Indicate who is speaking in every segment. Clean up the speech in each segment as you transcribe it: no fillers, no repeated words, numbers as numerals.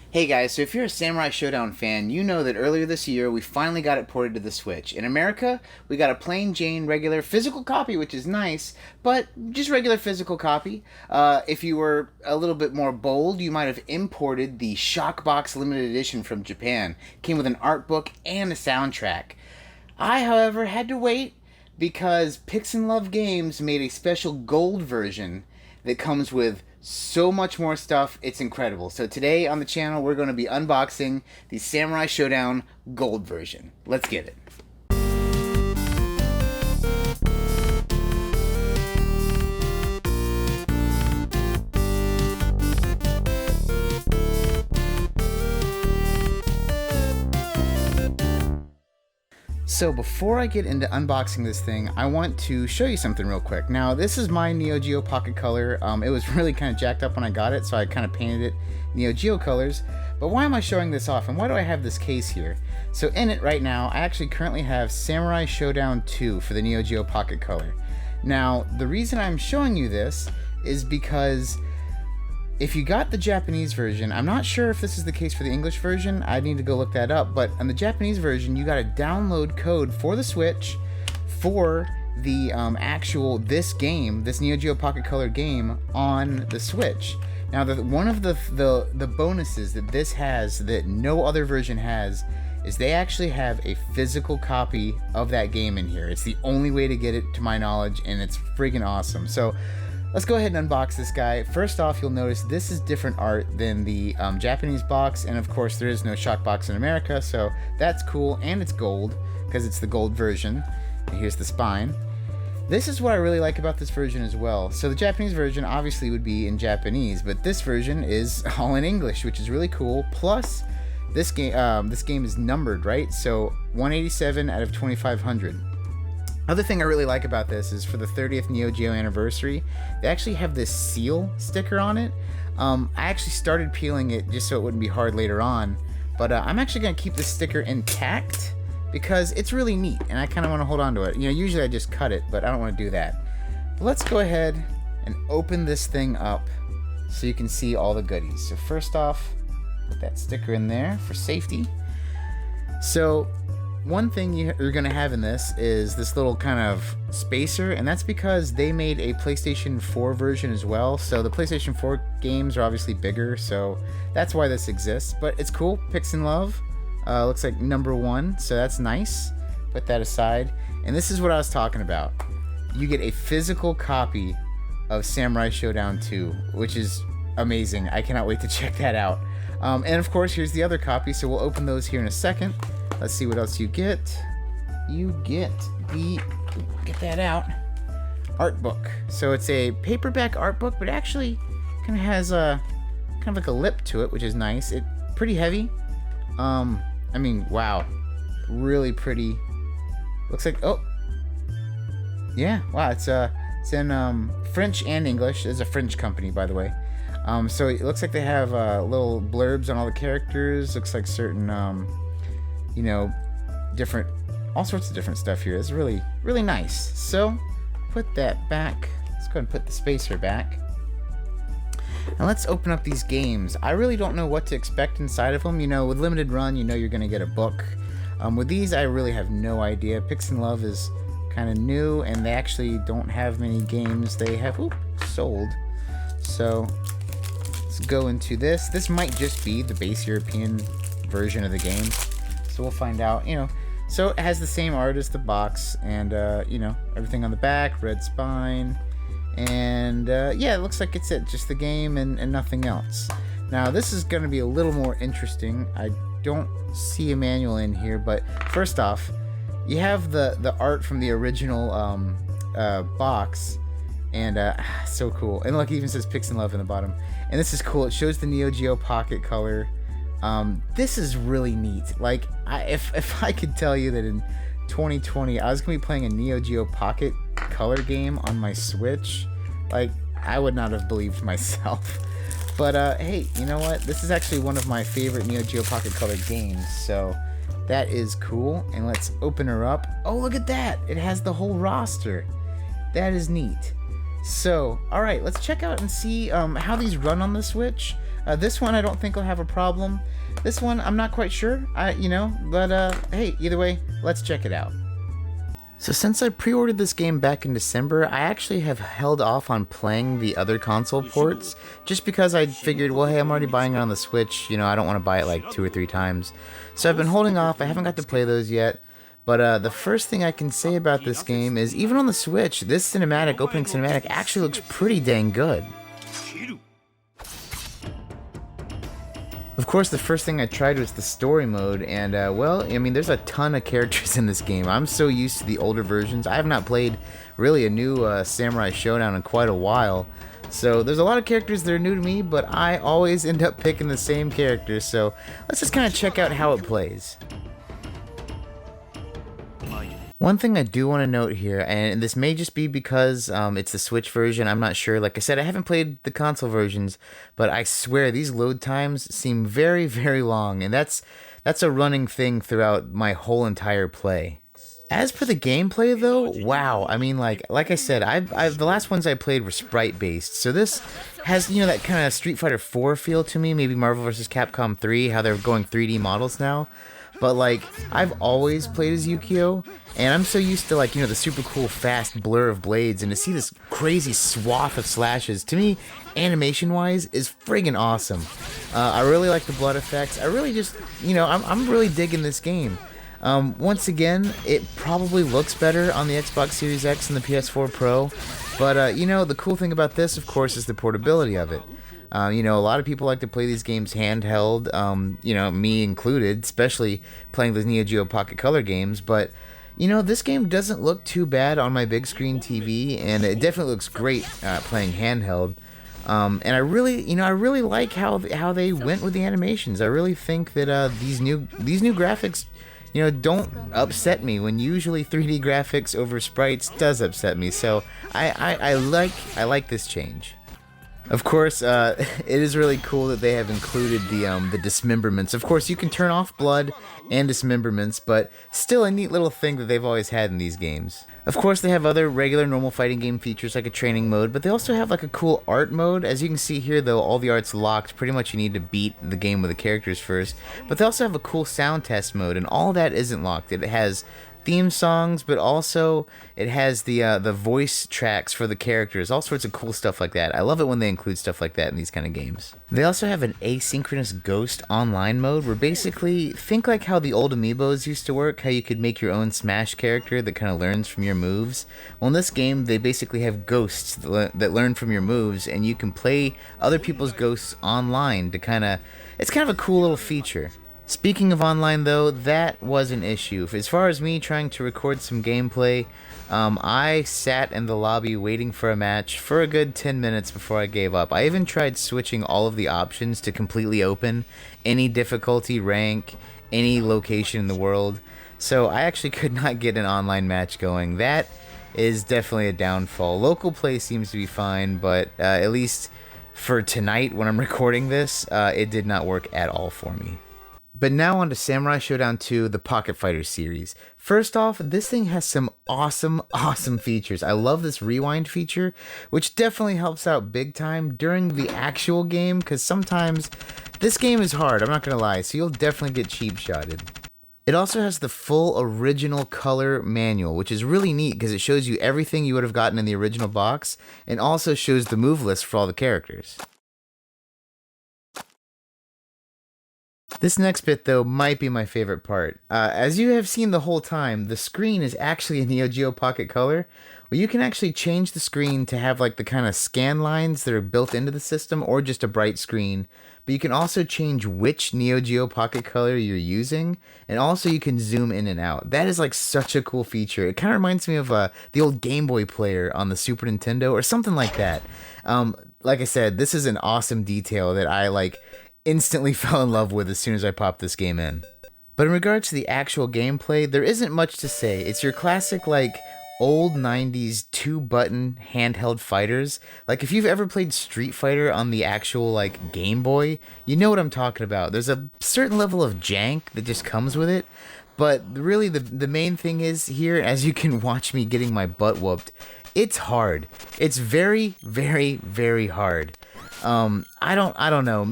Speaker 1: Hey guys, so if you're a Samurai Showdown fan, you know that earlier this year we finally got it ported to the Switch. In America, we got a plain Jane regular physical copy, which is nice, but just regular physical copy. If you were a little bit more bold, you might have imported the Shockbox limited edition from Japan. Came with an art book and a soundtrack. I, however, had to wait because Pix and Love Games made a special gold version that comes with so much more stuff. It's incredible. So today on the channel, we're going to be unboxing the Samurai Showdown gold version. Let's get it. So before I get into unboxing this thing, I want to show you something real quick. Now, this is my Neo Geo Pocket Color. It was really kind of jacked up when I got it, so I kind of painted it Neo Geo colors. But why am I showing this off, and why do I have this case here? So in it right now, I actually currently have Samurai Showdown 2 for the Neo Geo Pocket Color. Now, the reason I'm showing you this is because if you got the Japanese version, I'm not sure if this is the case for the English version, I need to go look that up, but on the Japanese version, you got a download code for the Switch for the this game, this Neo Geo Pocket Color game on the Switch. Now, one of the bonuses that this has that no other version has is they actually have a physical copy of that game in here. It's the only way to get it, to my knowledge, and it's friggin' awesome. So let's go ahead and unbox this guy. First off, you'll notice this is different art than the Japanese box, and of course there is no shock box in America, so that's cool, and it's gold, because it's the gold version. And here's the spine. This is what I really like about this version as well. So the Japanese version obviously would be in Japanese, but this version is all in English, which is really cool. Plus, this game is numbered, right? So 187 out of 2500. Other thing I really like about this is for the 30th Neo Geo anniversary, they actually have this seal sticker on it. I actually started peeling it just so it wouldn't be hard later on, but I'm actually going to keep this sticker intact because it's really neat and I kind of want to hold on to it. You know, usually I just cut it, but I don't want to do that. But let's go ahead and open this thing up so you can see all the goodies. So first off, put that sticker in there for safety. So one thing you're going to have in this is this little kind of spacer, and that's because they made a PlayStation 4 version as well. So the PlayStation 4 games are obviously bigger, so that's why this exists. But it's cool. Pix and Love looks like #1, so that's nice. Put that aside. And this is what I was talking about. You get a physical copy of Samurai Showdown 2, which is amazing. I cannot wait to check that out. And of course, here's the other copy, so we'll open those here in a second. Let's see what else you get. You get the, get that out, art book. So it's a paperback art book, but actually kind of has a kind of like a lip to it, which is nice. It's pretty heavy. I mean, wow, really pretty. Looks like, oh, yeah, wow. It's in French and English. It's a French company, by the way. So it looks like they have little blurbs on all the characters. Looks like certain you know, different, all sorts of different stuff here. It's really, really nice. So, put that back. Let's go ahead and put the spacer back. Now let's open up these games. I really don't know what to expect inside of them. You know, with limited run, you know you're going to get a book. With these, I really have no idea. Pix and Love is kind of new, and they actually don't have many games. They have, sold. So, let's go into this. This might just be the base European version of the game. So we'll find out, you know. So it has the same art as the box, and you know, everything on the back, red spine, and yeah, it looks like it's it, just the game and nothing else. Now this is going to be a little more interesting. I don't see a manual in here, but first off, you have the art from the original box, and so cool. And look, it even says Pix and Love in the bottom, and this is cool. It shows the Neo Geo Pocket Color. This is really neat. Like, if I could tell you that in 2020 I was gonna be playing a Neo Geo Pocket Color game on my Switch, like, I would not have believed myself. But hey, you know what? This is actually one of my favorite Neo Geo Pocket Color games, so that is cool. And let's open her up. Oh, look at that! It has the whole roster. That is neat. So, alright, let's check out and see how these run on the Switch. This one I don't think will have a problem. This one I'm not quite sure, but hey, either way, let's check it out. So since I pre-ordered this game back in December, I actually have held off on playing the other console ports, just because I figured, well, hey, I'm already buying it on the Switch, I don't want to buy it like 2 or 3 times. So I've been holding off, I haven't got to play those yet, but the first thing I can say about this game is, even on the Switch, this opening cinematic actually looks pretty dang good. Of course, the first thing I tried was the story mode, and well, I mean, there's a ton of characters in this game. I'm so used to the older versions. I have not played really a new Samurai Showdown in quite a while, so there's a lot of characters that are new to me, but I always end up picking the same characters, so let's just kind of check out how it plays. One thing I do want to note here, and this may just be because it's the Switch version, I'm not sure. Like I said, I haven't played the console versions, but I swear these load times seem very, very long, and that's a running thing throughout my whole entire play. As for the gameplay though, wow, I mean, like I said, the last ones I played were sprite based, so this has, that kind of Street Fighter 4 feel to me, maybe Marvel vs. Capcom 3, how they're going 3D models now. But like, I've always played as Yukio, and I'm so used to like, the super cool fast blur of blades, and to see this crazy swath of slashes, to me, animation-wise, is friggin' awesome. I really like the blood effects. I really just, I'm really digging this game. Once again, it probably looks better on the Xbox Series X and the PS4 Pro, but the cool thing about this, of course, is the portability of it. A lot of people like to play these games handheld, me included, especially playing the Neo Geo Pocket Color games, but, this game doesn't look too bad on my big screen TV, and it definitely looks great playing handheld. And I really like how they went with the animations. I really think that these new graphics, don't upset me, when usually 3D graphics over sprites does upset me, so I like this change. Of course, it is really cool that they have included the dismemberments. Of course, you can turn off blood and dismemberments, but still a neat little thing that they've always had in these games. Of course, they have other regular normal fighting game features like a training mode, but they also have like a cool art mode. As you can see here, though, all the art's locked. Pretty much you need to beat the game with the characters first. But they also have a cool sound test mode, and all that isn't locked. It has theme songs, but also it has the voice tracks for the characters, all sorts of cool stuff like that. I love it when they include stuff like that in these kind of games. They also have an asynchronous ghost online mode, where basically, think like how the old amiibos used to work, how you could make your own Smash character that kind of learns from your moves. Well, in this game, they basically have ghosts that learn from your moves, and you can play other people's ghosts online to it's kind of a cool little feature. Speaking of online though, that was an issue. As far as me trying to record some gameplay, I sat in the lobby waiting for a match for a good 10 minutes before I gave up. I even tried switching all of the options to completely open, any difficulty, rank, any location in the world, so I actually could not get an online match going. That is definitely a downfall. Local play seems to be fine, but at least for tonight when I'm recording this, it did not work at all for me. But now on to Samurai Shodown 2, the Pocket Fighter series. First off, this thing has some awesome features. I love this rewind feature, which definitely helps out big time during the actual game, because sometimes this game is hard, I'm not gonna lie, so you'll definitely get cheap-shotted. It also has the full original color manual, which is really neat because it shows you everything you would have gotten in the original box, and also shows the move list for all the characters. This next bit, though, might be my favorite part. As you have seen the whole time, the screen is actually a Neo Geo Pocket Color, where you can actually change the screen to have like the kind of scan lines that are built into the system, or just a bright screen. But you can also change which Neo Geo Pocket Color you're using, and also you can zoom in and out. That is like such a cool feature. It kind of reminds me of the old Game Boy player on the Super Nintendo, or something like that. Like I said, this is an awesome detail that I instantly fell in love with as soon as I popped this game in. But in regards to the actual gameplay, there isn't much to say. It's your classic, old 90s 2-button handheld fighters. If you've ever played Street Fighter on the actual, Game Boy, you know what I'm talking about. There's a certain level of jank that just comes with it, but really the main thing is here, as you can watch me getting my butt whooped, it's hard. It's very, very, very hard. I don't know.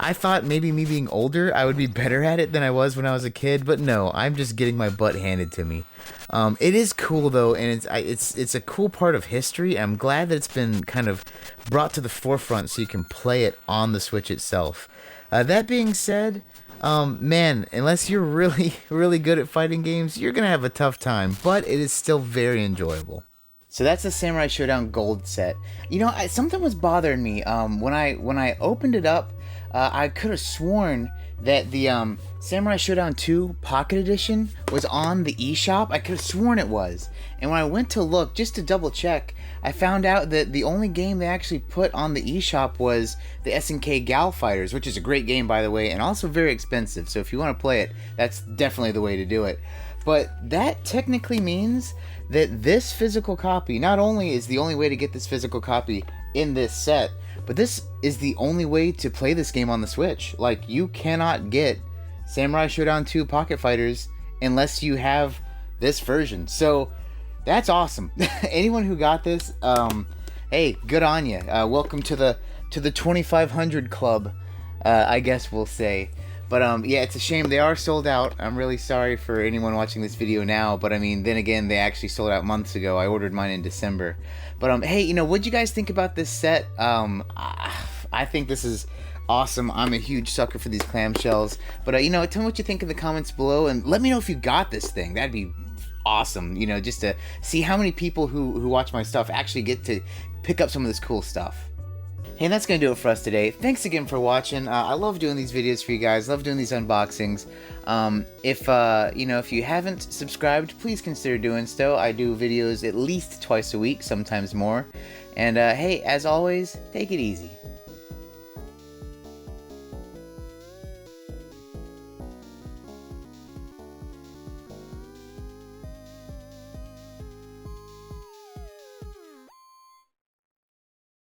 Speaker 1: I thought maybe me being older, I would be better at it than I was when I was a kid, but no, I'm just getting my butt handed to me. It is cool though, and it's a cool part of history. I'm glad that it's been kind of brought to the forefront so you can play it on the Switch itself. That being said, man, unless you're really really good at fighting games, you're gonna have a tough time, but it is still very enjoyable. So that's the Samurai Showdown Gold set. You know, something was bothering me. When I opened it up, I could have sworn that the Samurai Showdown 2 Pocket Edition was on the eShop. I could have sworn it was. And when I went to look, just to double check, I found out that the only game they actually put on the eShop was the SNK Gal Fighters, which is a great game, by the way, and also very expensive. So if you want to play it, that's definitely the way to do it. But that technically means that this physical copy, not only is the only way to get this physical copy in this set, but this is the only way to play this game on the Switch. Like, you cannot get Samurai Showdown 2 Pocket Fighters unless you have this version. So that's awesome. Anyone who got this, hey, good on you. Welcome to the 2500 club, I guess we'll say. But yeah, it's a shame they are sold out. I'm really sorry for anyone watching this video now, but I mean, then again, they actually sold out months ago. I ordered mine in December. But hey, you know, what'd you guys think about this set? I think this is awesome. I'm a huge sucker for these clamshells. But you know, tell me what you think in the comments below, and let me know if you got this thing. That'd be awesome, you know, just to see how many people who watch my stuff actually get to pick up some of this cool stuff. Hey, and that's going to do it for us today. Thanks again for watching. I love doing these videos for you guys. Love doing these unboxings. If you haven't subscribed, please consider doing so. I do videos at least twice a week, sometimes more. And hey, as always, take it easy.